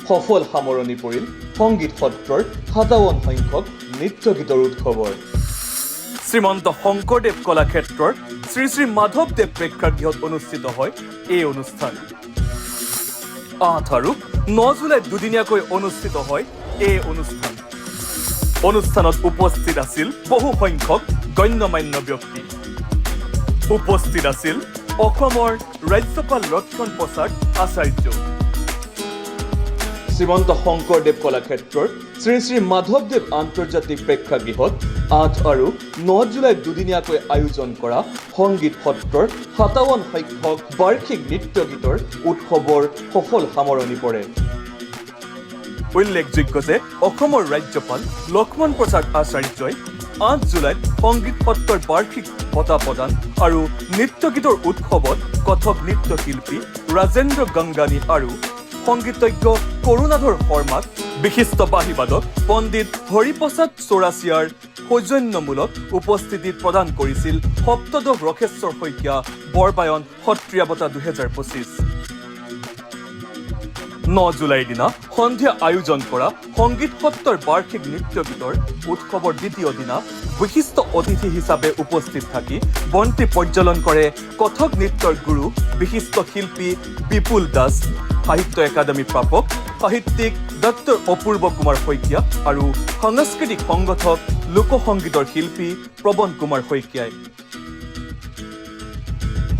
সফল সামৰণি পৰিল সংগীত সত্ৰৰ 57 সংখ্যক নৃত্য গীতৰ উৎসৱৰ। শ্ৰীমন্ত শংকৰদেৱ কলাক্ষেত্ৰৰ শ্ৰী শ্ৰী মাধৱদেৱ প্ৰেক্ষাগৃহত অনুষ্ঠিত হয় এই অনুষ্ঠান। 8 আৰু 9 জুলাইত দুদিনীয়াকৈ অনুষ্ঠিত হয় এই অনুষ্ঠান। অনুষ্ঠানত উপস্থিত আছিল বহু সংখ্যক গণ্যমান্য ব্যক্তি। উপস্থিত আছিল অসমৰ ৰাজ্যপাল লক্ষ্মণ প্ৰসাদ আচাৰ্য। শ্ৰীমন্ত শংকৰদেৱ কলাক্ষেত্ৰৰ শ্ৰী শ্ৰী মাধৱদেৱ আন্তৰ্জাতিক প্ৰেক্ষাগৃহত 8 আৰু 9 জুলাইত দুদিনীয়াকৈ আয়োজন কৰা সংগীত সত্ৰৰ 57 সংখ্যক বাৰ্ষিক নৃত্য গীতৰ উৎসৱৰ সফল সামৰণি পৰে। উল্লেখযোগ্য যে অসমৰ ৰাজ্যপাল লক্ষ্মণ প্ৰসাদ আচাৰ্যই 8 জুলাইত সংগীত সত্ৰৰ বাৰ্ষিক বঁটা প্ৰদান আৰু নৃত্য গীতৰ উৎসৱত কথক নৃত্য শিল্পী ৰাজেন্দ্ৰ গংগানী আৰু সংগীতজ্ঞ কৰুণাধৰ শৰ্মাক বিশিষ্ট বাঁহীবাদক পণ্ডিত হৰিপ্ৰসাদ চৌৰাচিয়াৰ সৌজন্যমূলক উপস্থিতিত প্ৰদান কৰিছিল সপ্তদশ ৰখেশ্বৰ শইকীয়া বৰবায়ন সত্ৰীয়া বঁটা 2025। 9 জুলাইৰ দিনা সন্ধিয়া আয়োজন কৰা সংগীত সত্ৰৰ বাৰ্ষিক নৃত্য গীতৰ উৎসৱৰ দ্বিতীয় দিনা বিশিষ্ট অতিথি হিচাপে উপস্থিত থাকি বন্তি প্ৰজ্বলন কৰে কথক নৃত্যৰ গুৰু বিশিষ্ট শিল্পী বিপুল দাস, সাহিত্য একাডেমী প্ৰাপক সাহিত্যিক ডক্টৰ অপূৰ্ব কুমাৰ শইকীয়া আৰু সাংস্কৃতিক সংগঠক লোকসংগীতৰ শিল্পী প্ৰবন কুমাৰ শইকীয়াই।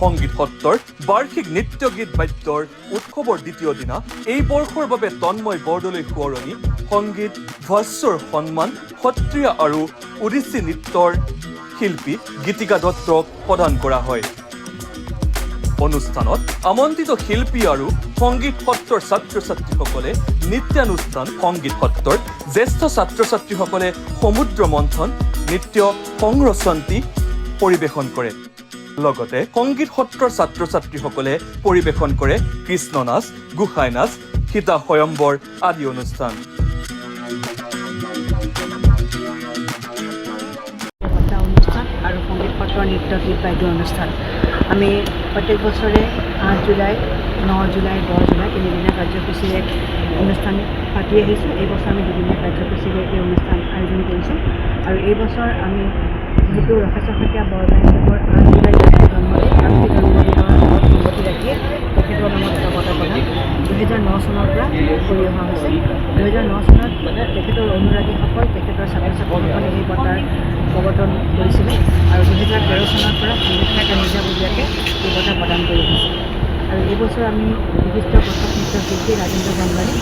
সংগীত সত্ৰৰ বাৰ্ষিক নৃত্য গীত বাদ্যৰ উৎসৱৰ দ্বিতীয় দিনা এই বৰ্ষৰ বাবে তন্ময় বৰদলৈ সোঁৱৰণী সংগীত ভাস্বৰ সন্মান সত্ৰীয়া আৰু ওডিচী নৃত্যৰ শিল্পী গীতিকা দত্তক প্ৰদান কৰা হয়। অনুষ্ঠানত আমন্ত্ৰিত শিল্পী আৰু সংগীত সত্ৰৰ ছাত্ৰ ছাত্ৰীসকলে নৃত্যানুষ্ঠান, সংগীত সত্ৰৰ জ্যেষ্ঠ ছাত্ৰ ছাত্ৰীসকলে সমুদ্ৰ মন্থন নৃত্য সংৰচন্তি পৰিৱেশন কৰে। লগতে সংগীত সত্ৰৰ ছাত্ৰ ছাত্ৰীসকলে পৰিৱেশন কৰে কৃষ্ণ নাচ, গোসাই নাচ, সীতা স্বয়ম্বৰ আদি অনুষ্ঠান। আৰু সংগীত সত্ৰৰ নৃত্য গীত বাদ্য অনুষ্ঠান আমি প্ৰত্যেক বছৰে 8 জুলাই, 9 জুলাই, 10 জুলাই তিনিদিনীয়া কাৰ্যসূচীৰে অনুষ্ঠান পাতি আহিছোঁ। এই বছৰ আমি দুদিনীয়া কাৰ্যসূচীৰে এই অনুষ্ঠান আয়োজন কৰিছোঁ। আৰু এই বছৰ আমি যিহেতু ৰখেশ্বৰ শইকীয়া বৰবায়নদেৱৰ 8 জুলাইত জন্মদিন, আৰু সেই জন্মদিনৰ লগত সংগতি ৰাখি তেখেতৰ নামত এটা বঁটা প্ৰদান 2009 চনৰ পৰা কৰি অহা হৈছে। 2009 চনত তেখেতৰ অনুৰাগীসকল, তেখেতৰ ছাত্ৰ ছাত্ৰীসকলে এই বঁটাৰ প্ৰৱৰ্তন কৰিছিলে আৰু 2013 চনৰ পৰা সংগীত নিজাববীয়াকৈ এই বঁটা প্ৰদান কৰি আহিছে। আৰু এইবছৰ আমি বিশিষ্ট কথক নৃত্য শিল্পী ৰাজেন্দ্ৰ গংগানী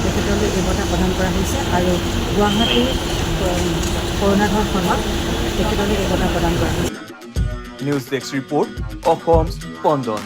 তেখেতলৈ এই বঁটা প্ৰদান কৰা হৈছে আৰু গুৱাহাটীৰ কৰুণাধৰ শৰ্মাক তেখেতলৈ এই বঁটা প্ৰদান কৰা হৈছে। নিউজ ডেস্ক ৰিপৰ্ট, অসম স্পন্দন।